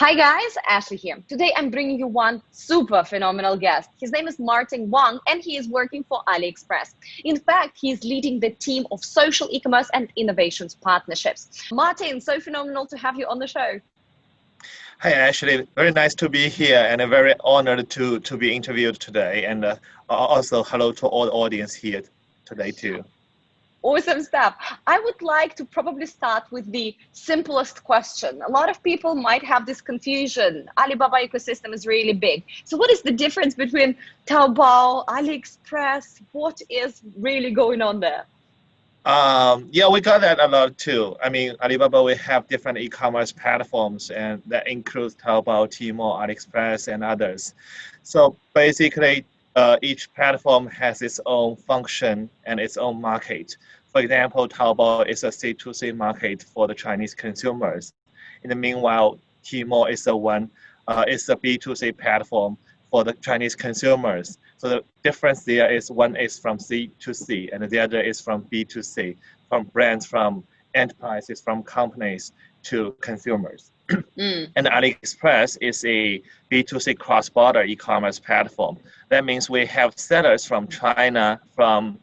Hi guys, Ashley here. Today I'm bringing you one super phenomenal guest. His name is Martin Wang and he is working for Aliexpress. In fact, he is leading the team of social e-commerce and innovations partnerships. Martin, so phenomenal to have you on the show. Hi, Ashley. Very nice to be here and very honored to be interviewed today. And also hello to all the audience here today too. Awesome stuff. I would like to probably start with the simplest question. A lot of people might have this confusion. Alibaba ecosystem is really big. So what is the difference between Taobao, AliExpress? What is really going on there? Yeah, we got that a lot too. I mean, Alibaba, we have different e-commerce platforms, and that includes Taobao, Tmall, AliExpress, and others. So basically, each platform has its own function and its own market. For example, Taobao is a C2C market for the Chinese consumers. In the meanwhile, Tmall is is a B2C platform for the Chinese consumers. So the difference there is one is from C to C and the other is from B to C, from brands, from enterprises, from companies to consumers. And AliExpress is a B2C cross-border e-commerce platform. That means we have sellers from China, from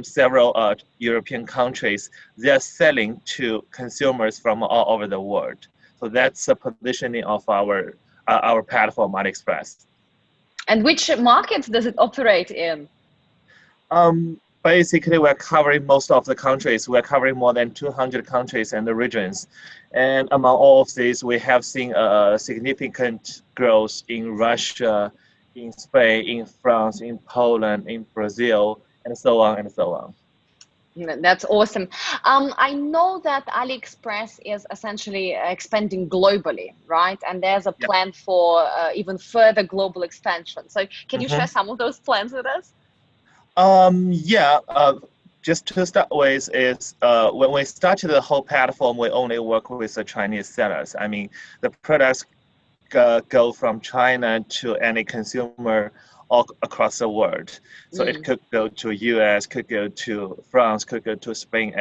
several European countries. They are selling to consumers from all over the world. So that's the positioning of our platform, AliExpress. And which markets does it operate in? Basically, we're covering most of the countries. We're covering more than 200 countries and the regions. And among all of these, we have seen a significant growth in Russia, in Spain, in France, in Poland, in Brazil, and so on and so on. That's awesome. I know that AliExpress is essentially expanding globally, right? And there's a plan for even further global expansion. So can you share some of those plans with us? Just to start with is when we started the whole platform, we only work with the Chinese sellers. I mean, the products go from China to any consumer all across the world. So it could go to US, could go to France, could go to Spain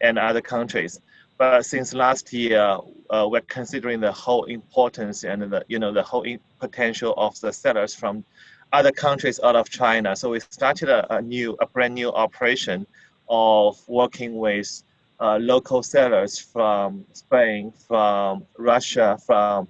and other countries. But since last year, we're considering the whole importance and the whole potential of the sellers from other countries out of China. So we started a brand new operation of working with local sellers from Spain, from Russia, from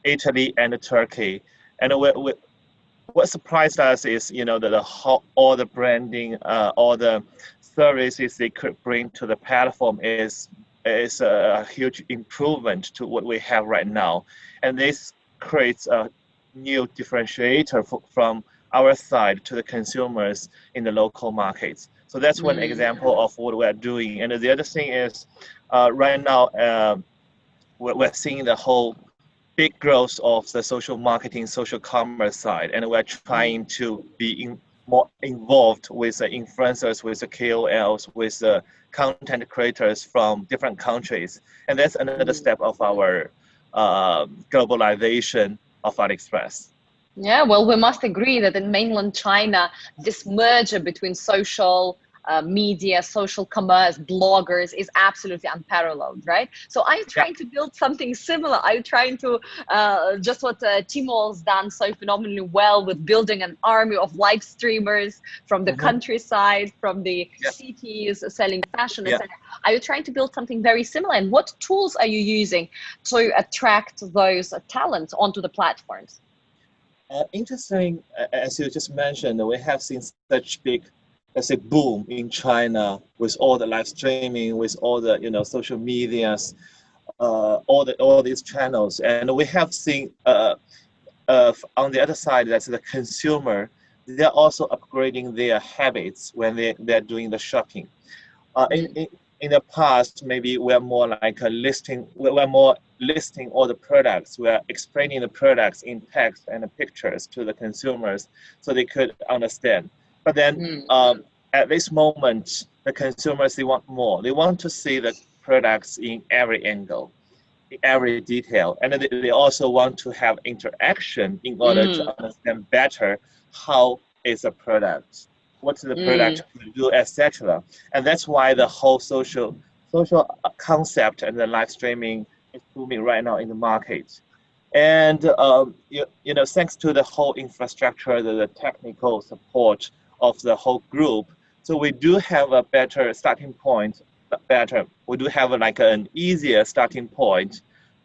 Italy and Turkey. And what surprised us is, that all the branding, all the services they could bring to the platform is a huge improvement to what we have right now. And this creates a new differentiator from our side to the consumers in the local markets. So that's one example of what we're doing. And the other thing is, right now, we're seeing the whole big growth of the social marketing, social commerce side, and we're trying to be more involved with the influencers, with the KOLs, with the content creators from different countries. And that's another step of our globalization of AliExpress. Yeah, well, we must agree that in mainland China, this merger between social media, social commerce, bloggers is absolutely unparalleled, right? So are you trying to build something similar? Are you trying to just what Tmall's done so phenomenally well with building an army of live streamers from the countryside, from the cities, selling fashion, etc. Are you trying to build something very similar? And what tools are you using to attract those talents onto the platforms? Interesting, as you just mentioned, we have seen such big, let's say, boom in China with all the live streaming, with all the social medias, all these channels, and we have seen on the other side that the consumer, they're also upgrading their habits when they're doing the shopping. In the past, maybe we're more like we're more listing all the products. We're explaining the products in text and pictures to the consumers so they could understand. But then at this moment, the consumers, they want more. They want to see the products in every angle, in every detail. And they also want to have interaction in order to understand better how is a product, what's the product to do, etc. And that's why the whole social concept and the live streaming is booming right now in the market. And you know, thanks to the whole infrastructure, the technical support of the whole group, so we do have a better starting point. Better, we do have like an easier starting point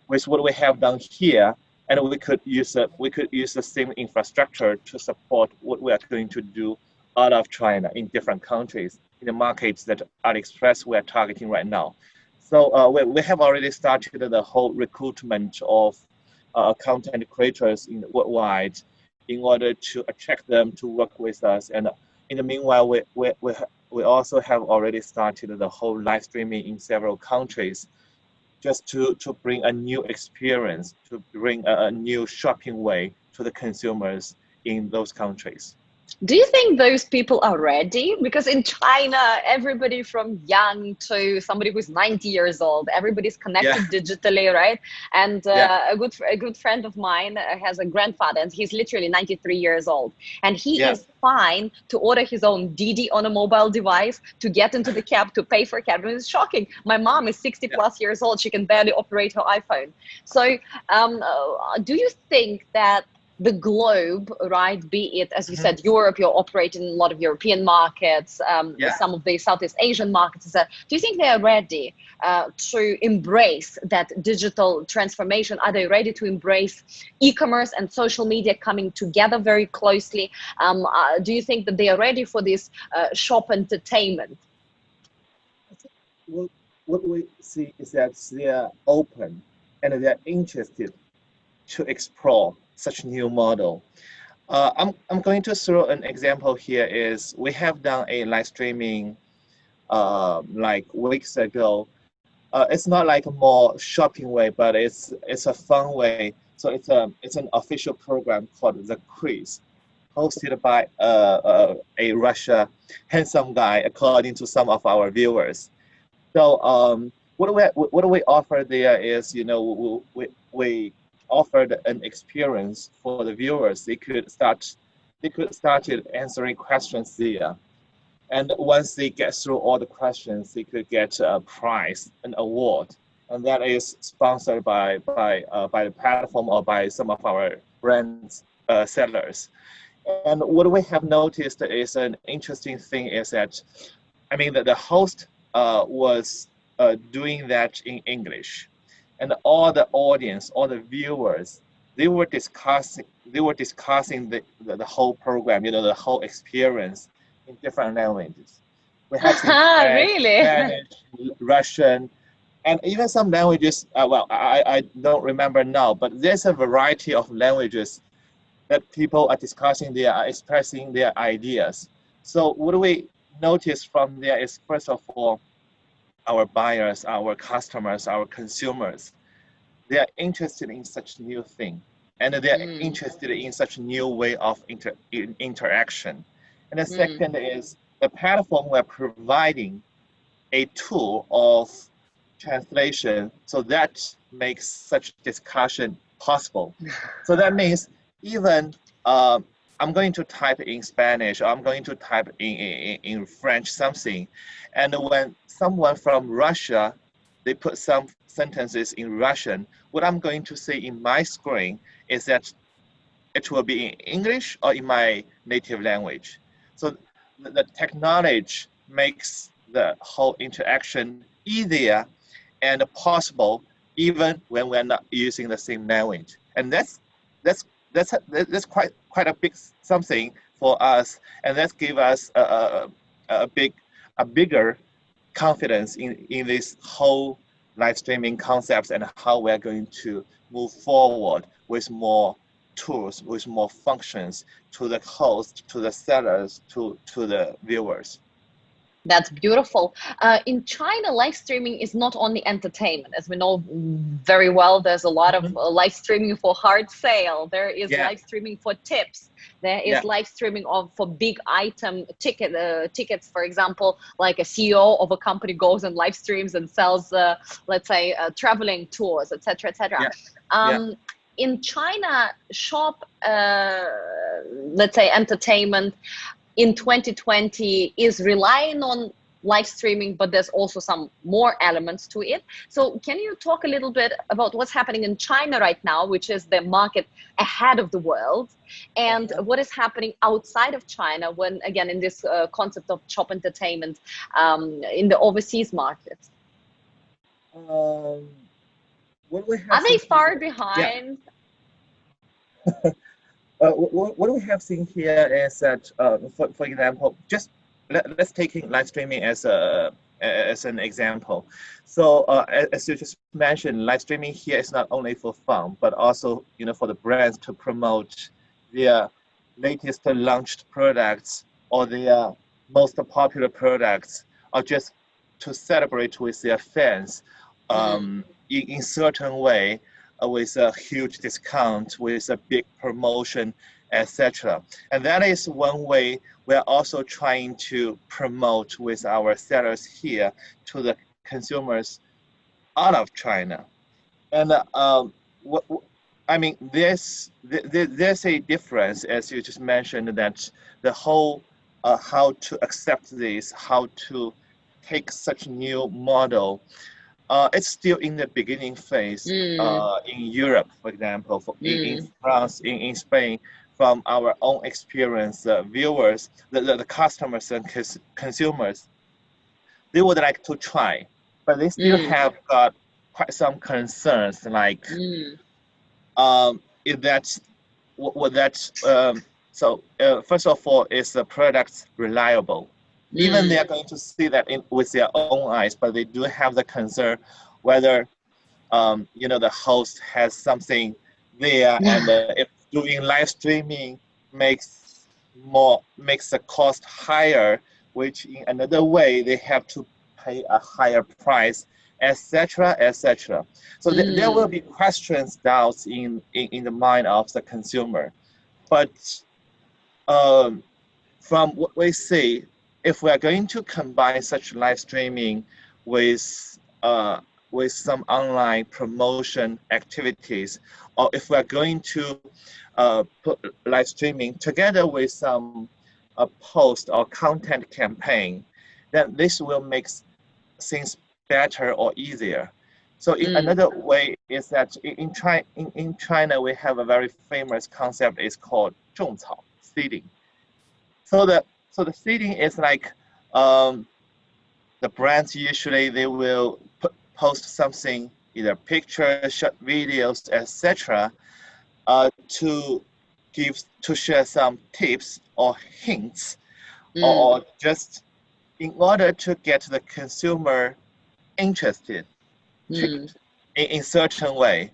with what we have done here, and we could use the same infrastructure to support what we are going to do out of China in different countries in the markets that Aliexpress we are targeting right now. So we have already started the whole recruitment of content creators worldwide in order to attract them to work with us. And in the meanwhile, we also have already started the whole live streaming in several countries just to bring a new experience, to bring a new shopping way to the consumers in those countries. Do you think those people are ready? Because in China, everybody from young to somebody who's 90 years old, everybody's connected digitally, right? And a good friend of mine has a grandfather, and he's literally 93 years old, and he is fine to order his own Didi on a mobile device, to get into the cab, to pay for a cab. And it's shocking. My mom is 60 plus years old; she can barely operate her iPhone. So, do you think that the globe, right, be it, as you said, Europe, you're operating in a lot of European markets, some of the Southeast Asian markets, do you think they are ready to embrace that digital transformation? Are they ready to embrace e-commerce and social media coming together very closely? Do you think that they are ready for this shop entertainment? What we see is that they are open and they are interested to explore such new model. I'm going to throw an example here. Is we have done a live streaming like weeks ago. It's not like a more shopping way, but it's a fun way. So it's an official program called The Quiz, hosted by a Russia handsome guy, according to some of our viewers. So what do we offer there is, you know, we offered an experience for the viewers. They could start answering questions there, and once they get through all the questions, they could get a prize, an award, and that is sponsored by the platform or by some of our brands sellers. And what we have noticed is an interesting thing is that, I mean, that the host was doing that in English. And all the audience, all the viewers, they were discussing the whole program, you know, the whole experience in different languages. We have really? Spanish, Russian, and even some languages. Well, I don't remember now, but there's a variety of languages that people are discussing. They are expressing their ideas. So what do we notice from there is, first of all, our buyers, our customers, our consumers, they are interested in such new thing, and they are interested in such new way of interaction. And the second is the platform we're providing a tool of translation, so that makes such discussion possible. So that means even I'm going to type in Spanish, or I'm going to type in French something, and when someone from Russia, they put some sentences in Russian, what I'm going to say in my screen is that it will be in English or in my native language. So the technology makes the whole interaction easier and possible, even when we're not using the same language. And that's quite a big something for us, and that gives us a bigger confidence in this whole live streaming concepts and how we're going to move forward with more tools, with more functions to the host, to the sellers, to the viewers. That's beautiful. In China, live streaming is not only entertainment. As we know very well, there's a lot of live streaming for hard sale. There is live streaming for tips. There is live streaming for big item tickets, for example, like a CEO of a company goes and live streams and sells, let's say, traveling tours, etc., etc. In China, shop, let's say, entertainment in 2020 is relying on live streaming, but there's also some more elements to it. So can you talk a little bit about what's happening in China right now, which is the market ahead of the world, and what is happening outside of China when, again, in this concept of shop entertainment in the overseas markets? What we have Are they seen far here, behind? what we have seen here is that, for example, just let's take live streaming as an example. So as you just mentioned, live streaming here is not only for fun, but also for the brands to promote their latest launched products or their most popular products, or just to celebrate with their fans in certain way, with a huge discount, with a big promotion, etc. And that is one way we're also trying to promote with our sellers here to the consumers out of China. And there's a difference, as you just mentioned, that the whole how to accept this, how to take such new model. It's still in the beginning phase in Europe, for example, in France, in Spain. From our own experience, viewers, the customers and consumers, they would like to try, but they still have got quite some concerns, like if that's what that's first of all, is the product reliable? Even they are going to see that with their own eyes, but they do have the concern whether the host has something there, and if doing live streaming makes the cost higher, which in another way they have to pay a higher price, etc., etc. So there will be questions, doubts in the mind of the consumer. But from what we see, if we are going to combine such live streaming with some online promotion activities, or if we are going to put live streaming together with some post or content campaign, then this will make things better or easier. So in another way is that in China we have a very famous concept. It's called 种草 seeding. So the seeding is like the brands usually they will post something, either pictures, short videos, etc., to share some tips or hints, or just in order to get the consumer interested in certain way.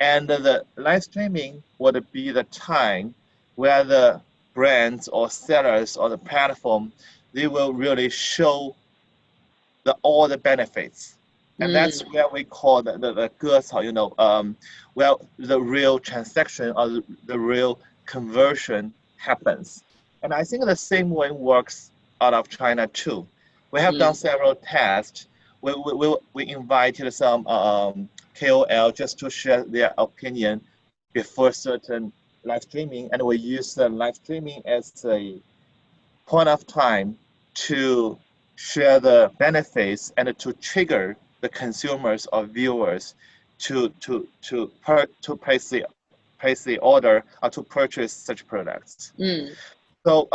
And the live streaming would be the time where the brands or sellers or the platform, they will really show all the benefits. And that's where we call the 割草, where the real transaction or the real conversion happens. And I think the same way works out of China too. We have done several tests. We invited some KOL just to share their opinion before certain live streaming, and we use the live streaming as a point of time to share the benefits and to trigger the consumers or viewers to place the order or to purchase such products. So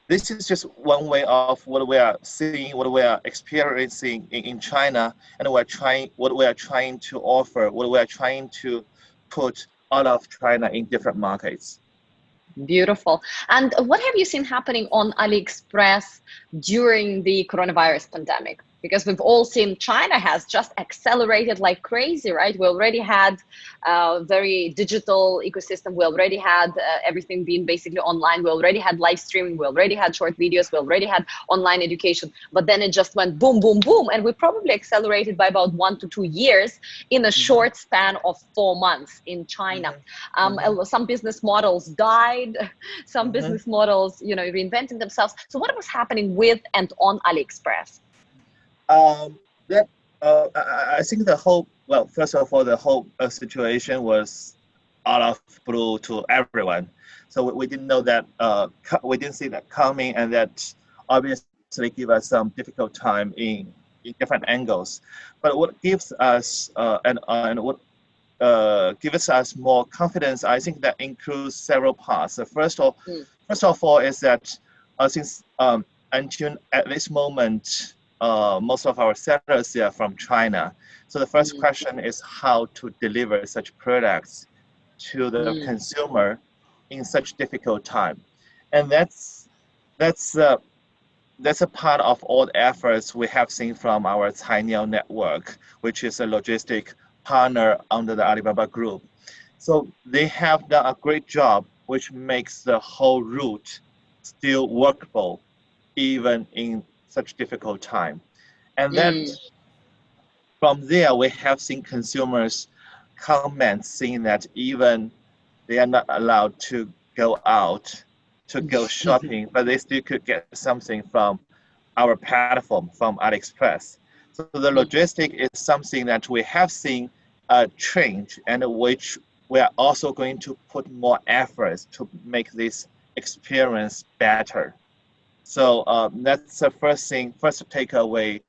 this is just one way of what we are seeing, what we are experiencing in China, and what we are trying to offer, what we are trying to put out of China in different markets. Beautiful. And what have you seen happening on AliExpress during the coronavirus pandemic? Because we've all seen China has just accelerated like crazy, right? We already had a very digital ecosystem. We already had everything being basically online. We already had live streaming. We already had short videos. We already had online education. But then it just went boom, boom, boom. And we probably accelerated by about 1 to 2 years in a short span of 4 months in China. Some business models died. Some business models, reinventing themselves. So what was happening with and on AliExpress? I think first of all, the whole situation was out of blue to everyone. So we didn't know that, we didn't see that coming, and that obviously actually give us some difficult time in different angles. But what gives us and what gives us more confidence, I think that includes several parts. First of all is that since until at this moment, most of our sellers are from China. So the first question is how to deliver such products to the consumer in such difficult time, and that's a part of all the efforts we have seen from our Cainiao network, which is a logistic partner under the Alibaba Group. So they have done a great job, which makes the whole route still workable, even in such difficult time. And then from there, we have seen consumers comment saying that even they are not allowed to go out to go shopping, but they still could get something from our platform, from AliExpress. So the logistic is something that we have seen change, and which we are also going to put more efforts to make this experience better. So that's the first takeaway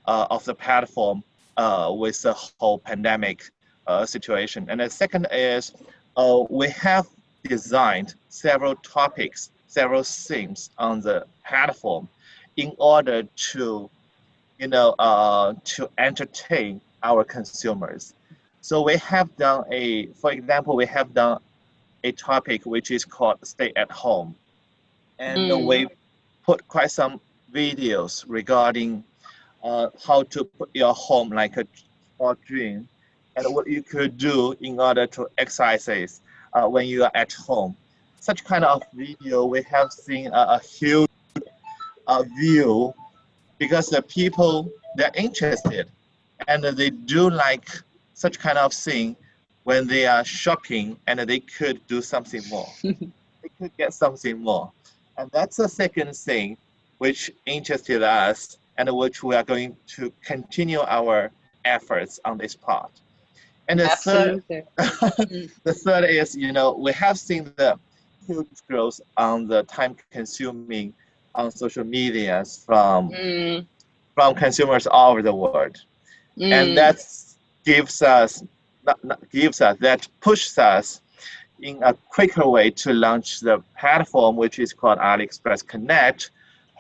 of the platform with the whole pandemic situation. And the second is we have designed several topics, several themes on the platform in order to, to entertain our consumers. So we have done for example, we have done a topic which is called Stay at Home. And we put quite some videos regarding how to put your home like a dream, and what you could do in order to exercise when you are at home. Such kind of video, we have seen a huge view, because the people, they're interested and they do like such kind of thing when they are shopping, and they could do something more. They could get something more. And that's the second thing which interested us, and which we are going to continue our efforts on this part. And the third is, we have seen the huge growth on the time consuming on social media from consumers all over the world. And that pushes us in a quicker way to launch the platform, which is called Aliexpress Connect,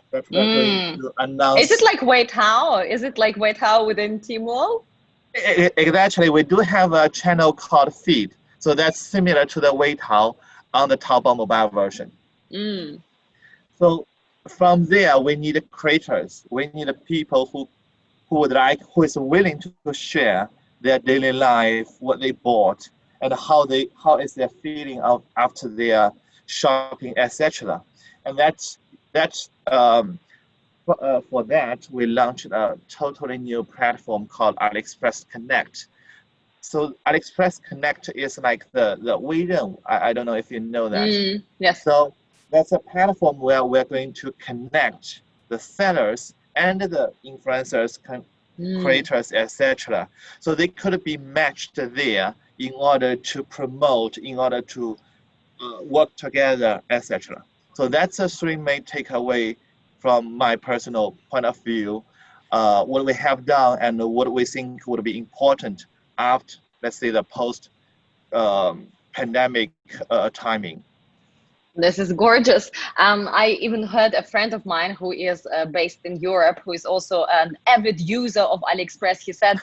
that we're going to announce. Is it like Weitao? Is it like Weitao within Tmall? Actually, we do have a channel called Feed. So that's similar to the Weitao on the Taobao mobile version. So from there, we need creators. We need people who is willing to share their daily life, what they bought, and how is their feeling after their shopping, etc. And for that, we launched a totally new platform called Aliexpress Connect. So Aliexpress Connect is like the Weireng. I don't know if you know that. Yes. So that's a platform where we're going to connect the sellers and the influencers, creators, etc. So they could be matched there in order to promote, in order to work together, etc. So that's a three main takeaway from my personal point of view, what we have done and what we think would be important after, let's say, the post-pandemic timing. This is gorgeous. I even heard a friend of mine who is based in Europe, who is also an avid user of AliExpress. He said,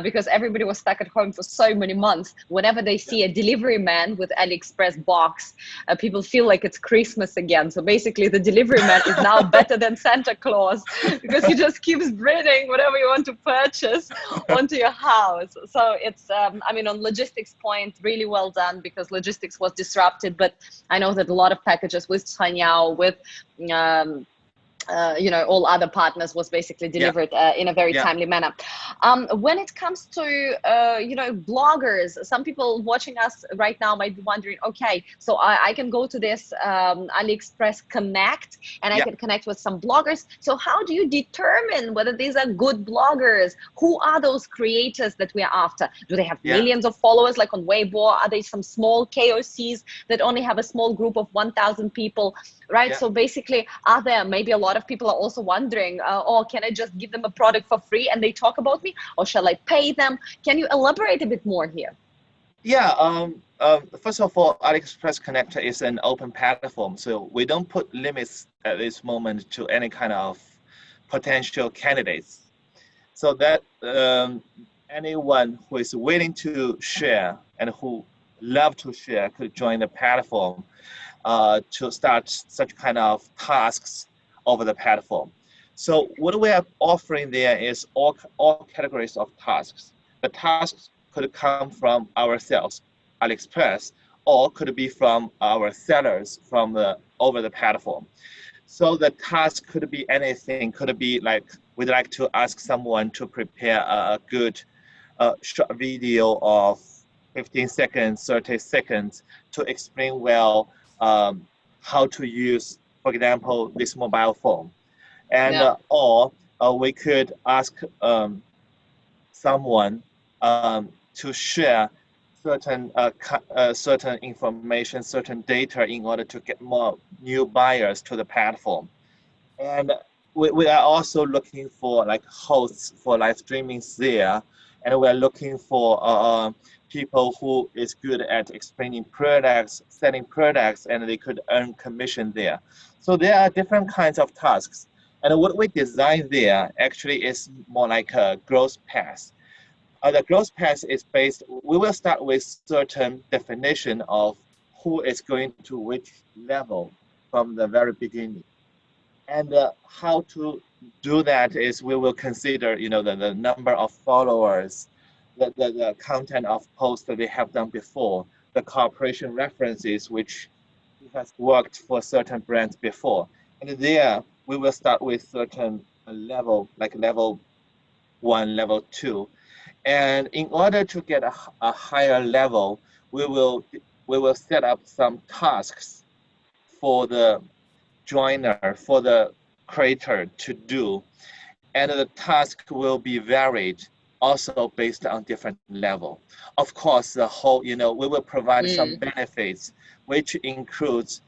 because everybody was stuck at home for so many months, whenever they see a delivery man with AliExpress box, people feel like it's Christmas again. So basically the delivery man is now better than Santa Claus, because he just keeps bringing whatever you want to purchase onto your house. So it's, I mean, on logistics point, really well done, because logistics was disrupted, but I know that a lot of packages with Cainiao, with all other partners was basically delivered in a very timely manner. When it comes to bloggers, some people watching us right now might be wondering, okay, so I can go to this AliExpress Connect and I can connect with some bloggers. So how do you determine whether these are good bloggers? Who are those creators that we are after? Do they have millions of followers like on Weibo? Are they some small KOCs that only have a small group of 1,000 people, right? So basically, are there maybe a lot lot of people are also wondering, oh, can I just give them a product for free and they talk about me, or shall I pay them? Can you elaborate a bit more here? Yeah, first of all, Aliexpress Connector is an open platform, so we don't put limits at this moment to any kind of potential candidates. So that anyone who is willing to share and who love to share could join the platform to start such kind of tasks over the platform. So what we are offering there is all categories of tasks. The tasks could come from ourselves, Aliexpress, or could be from our sellers from over the platform. So the task could be anything. Could be like we'd like to ask someone to prepare a good short video of 15 seconds, 30 seconds to explain well how to use, for example, this mobile phone. And Yeah. or we could ask someone to share certain information, certain data in order to get more new buyers to the platform. And we are also looking for like hosts for live streaming there, and we're looking for people who is good at explaining products, selling products, and they could earn commission there. So there are different kinds of tasks. And what we design there actually is more like a growth path. The growth path is based, we will start with certain definition of who is going to which level from the very beginning. And how to do that is we will consider, the number of followers, the content of posts that they have done before, the cooperation references, which has worked for certain brands before. And there, we will start with certain level, like level 1, level 2. And in order to get a higher level, we will set up some tasks for the joiner, for the creator to do. And the task will be varied also based on different level. Of course, the whole, we will provide some benefits, which includes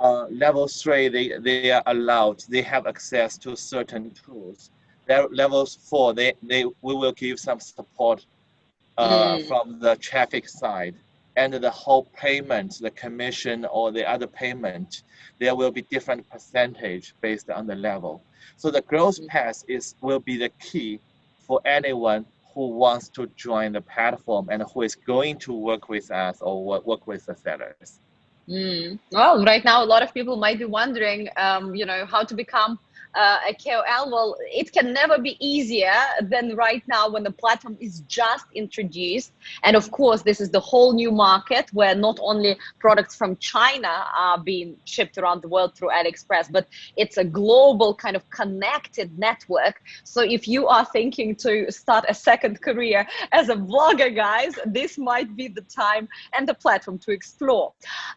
level 3, they are allowed, they have access to certain tools. Levels 4, we will give some support from the traffic side. And the whole payment, the commission or the other payment, there will be different percentage based on the level. So the growth path will be the key for anyone who wants to join the platform and who is going to work with us or work with the sellers. Well, right now, a lot of people might be wondering, how to become a KOL. Well, it can never be easier than right now when the platform is just introduced. And of course, this is the whole new market where not only products from China are being shipped around the world through AliExpress, but it's a global kind of connected network. So if you are thinking to start a second career as a vlogger, guys, this might be the time and the platform to explore.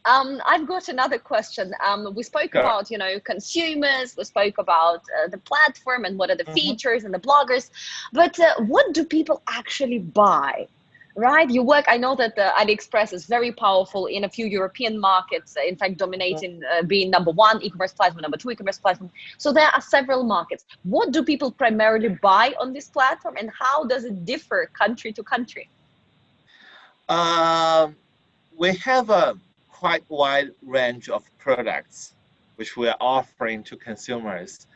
I've got another question. We spoke about, consumers, we spoke about the platform and what are the features and the bloggers, but what do people actually buy? Right? You work, I know that AliExpress is very powerful in a few European markets, in fact, dominating, being number 1 e-commerce platform, number 2 e-commerce platform. So there are several markets. What do people primarily buy on this platform, and how does it differ country to country? We have a quite wide range of products which we are offering to consumers.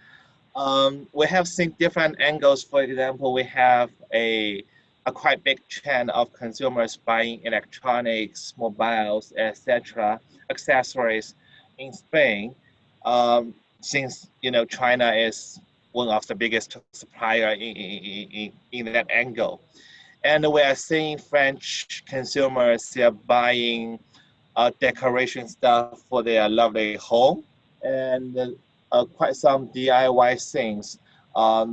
We have seen different angles. For example, we have a quite big chain of consumers buying electronics, mobiles, etc., accessories in Spain. Since China is one of the biggest supplier in that angle, and we are seeing French consumers, they are buying decoration stuff for their lovely home, and quite some DIY things.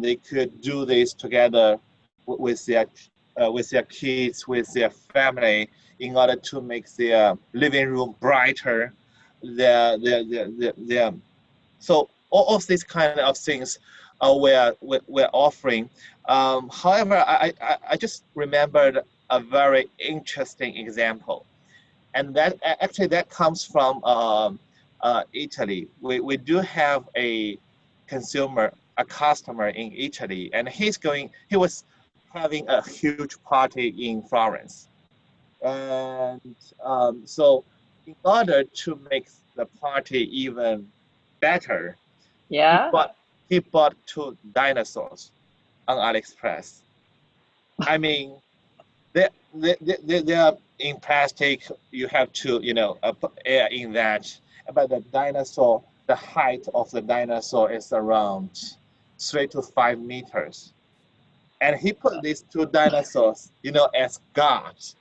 They could do this together with their kids, with their family, in order to make their living room brighter. So all of these kind of things we're offering. However, I just remembered a very interesting example, and that comes from Italy. We do have a a customer in Italy, and he was having a huge party in Florence. And so in order to make the party even better, Yeah. he bought 2 dinosaurs on AliExpress. I mean, they are in plastic. You have to, put air in that. But the height of the dinosaur is around 3 to 5 meters. And he put these 2 dinosaurs, as guards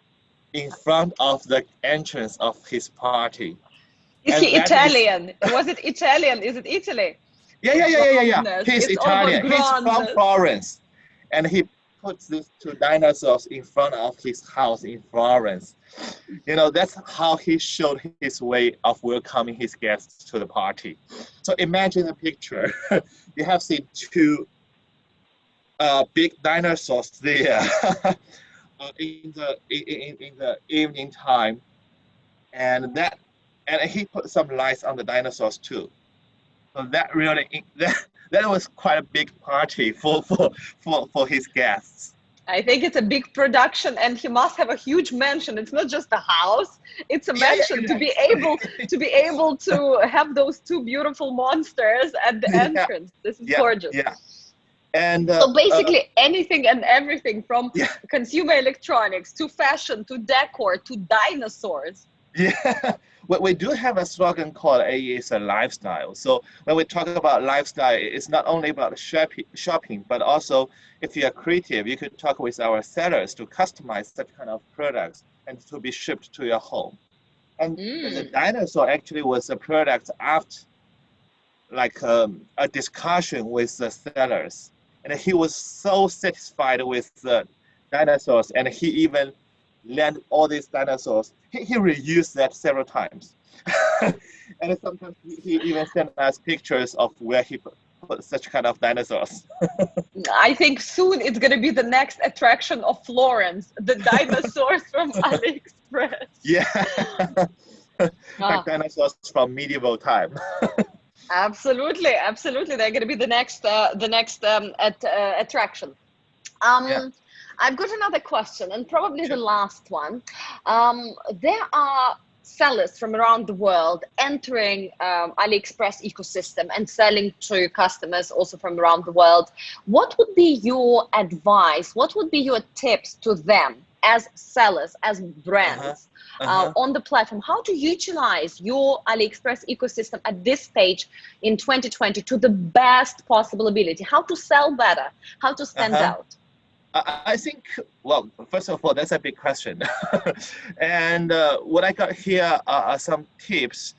in front of the entrance of his party. Is he Italian? Was it Italian? Is it Italy? Yeah. He's Italian. He's from Florence. And he puts these 2 dinosaurs in front of his house in Florence. That's how he showed his way of welcoming his guests to the party. So imagine a picture. You have seen 2 big dinosaurs there in the evening time, and he put some lights on the dinosaurs too. So that was quite a big party for his guests. I think it's a big production, and he must have a huge mansion. It's not just a house; it's a mansion to be able to have those 2 beautiful monsters at the entrance. This is gorgeous. Yeah. And so basically anything and everything from consumer electronics to fashion to decor to dinosaurs. Yeah, we do have a slogan called "AE is a lifestyle." So when we talk about lifestyle, it's not only about shopping, but also if you are creative, you could talk with our sellers to customize such kind of products and to be shipped to your home. And the dinosaur actually was a product after a discussion with the sellers. And he was so satisfied with the dinosaurs, and he even landed all these dinosaurs. He reused that several times. And sometimes he even sent us pictures of where he put such kind of dinosaurs. I think soon it's going to be the next attraction of Florence, the dinosaurs from AliExpress. Yeah, like dinosaurs from medieval time. Absolutely. They're going to be the next attraction. I've got another question, and probably the last one. There are sellers from around the world entering AliExpress ecosystem and selling to customers also from around the world. What would be your advice? What would be your tips to them as sellers, as brands? On the platform, how to utilize your AliExpress ecosystem at this stage in 2020 to the best possible ability, how to sell better, how to stand out? I think, well, first of all, that's a big question. And what I got here are some tips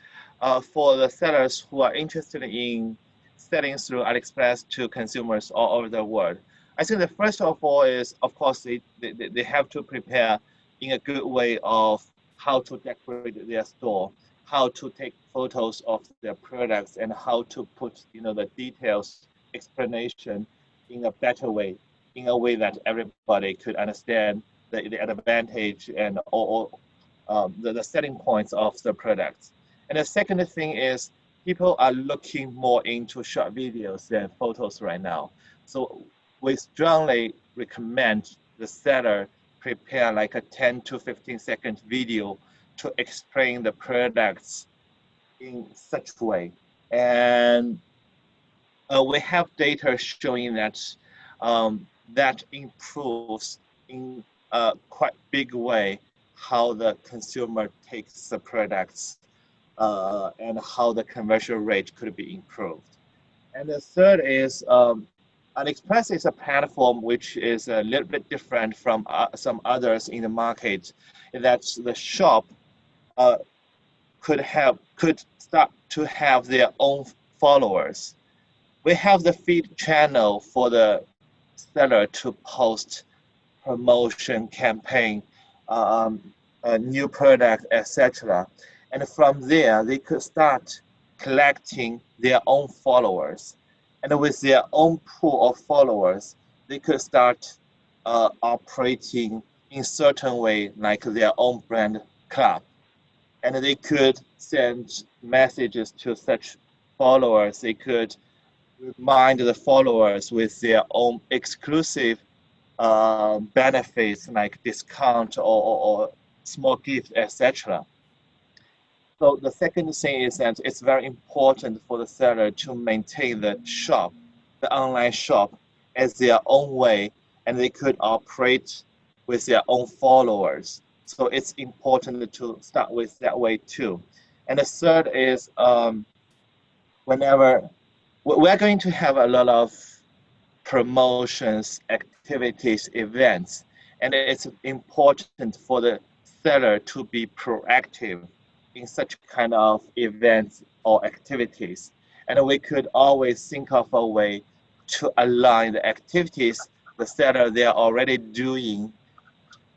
for the sellers who are interested in selling through AliExpress to consumers all over the world. I think the first of all is, of course, they have to prepare in a good way of how to decorate their store, how to take photos of their products, and how to put the details explanation in a better way, in a way that everybody could understand the advantage and all the selling points of the products. And the second thing is people are looking more into short videos than photos right now. So we strongly recommend the seller prepare like a 10 to 15-second video to explain the products in such a way. And we have data showing that that improves in a quite big way how the consumer takes the products and how the conversion rate could be improved. And the third is AliExpress is a platform which is a little bit different from some others in the market, in that the shop could start to have their own followers. We have the feed channel for the seller to post promotion campaign, a new product, etc. And from there, they could start collecting their own followers. And with their own pool of followers, they could start operating in certain way, like their own brand club. And they could send messages to such followers. They could remind the followers with their own exclusive benefits like discount or small gifts, etc. So the second thing is that it's very important for the seller to maintain the shop, the online shop, as their own way, and they could operate with their own followers. So it's important to start with that way too. And the third is whenever we're going to have a lot of promotions, activities, events, and it's important for the seller to be proactive in such kind of events or activities. And we could always think of a way to align the activities the seller they are already doing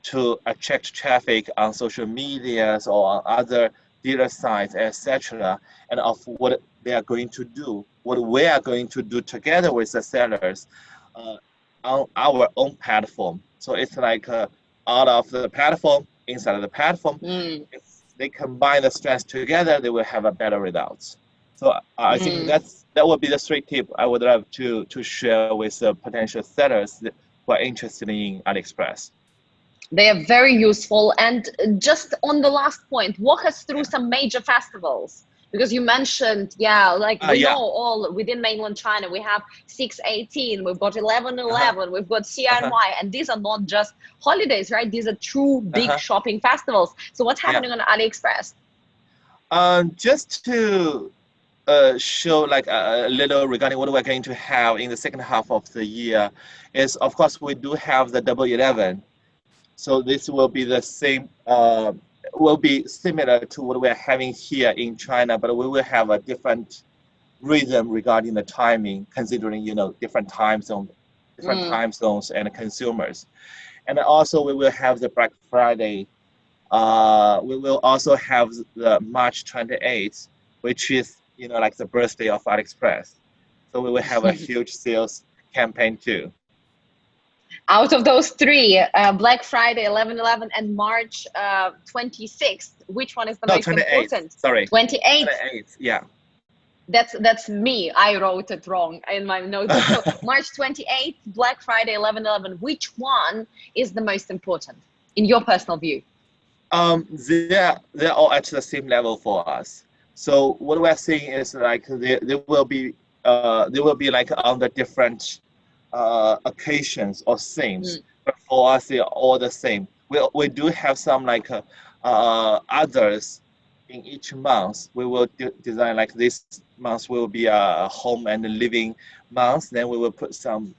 to attract traffic on social medias or on other dealer sites, etc., and of what they are going to do, what we are going to do together with the sellers on our own platform. So it's like out of the platform, inside of the platform, if they combine the strengths together, they will have a better results. So I think that would be the three tips I would love to share with the potential sellers who are interested in AliExpress. They are very useful. And just on the last point, walk us through some major festivals. Because you mentioned, like we know all within mainland China, we have 618, we've got 1111, we've got CNY, and these are not just holidays, right? These are true big shopping festivals. So what's happening on AliExpress? Just to show like a little regarding what we're going to have in the second half of the year is, of course, we do have the Double 11. So this will be the same, will be similar to what we're having here in China, but we will have a different rhythm regarding the timing, considering, different time zones and consumers. And also we will have the Black Friday. We will also have the March 28th, which is, like the birthday of AliExpress. So we will have a huge sales campaign too. Out of those three, Black Friday, 11/11, and March 26th, which one is the most 28th, important? Sorry. 28th. 28th, yeah. That's me. I wrote it wrong in my notes. So March 28th, Black Friday, 11/11. Which one is the most important in your personal view? They're all at the same level for us. So what we're seeing is like they will be like on the different occasions or themes, but for us they're all the same. We do have some like others in each month. We will design like this month will be a home and living month. Then we will put some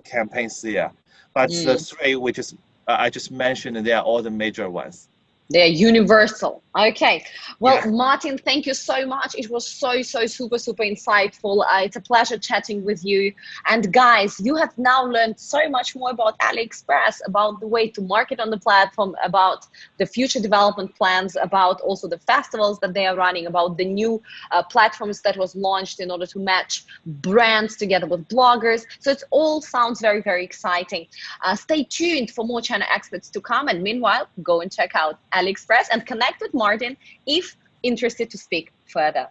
campaigns there. But the three, which is I just mentioned, they are all the major ones. They're universal. Okay. Well, Martin, thank you so much. It was so super insightful. It's a pleasure chatting with you. And guys, you have now learned so much more about AliExpress, about the way to market on the platform, about the future development plans, about also the festivals that they are running, about the new platforms that was launched in order to match brands together with bloggers. So it all sounds very exciting. Stay tuned for more China experts to come. And meanwhile, go and check out AliExpress and connect with Martin if interested to speak further.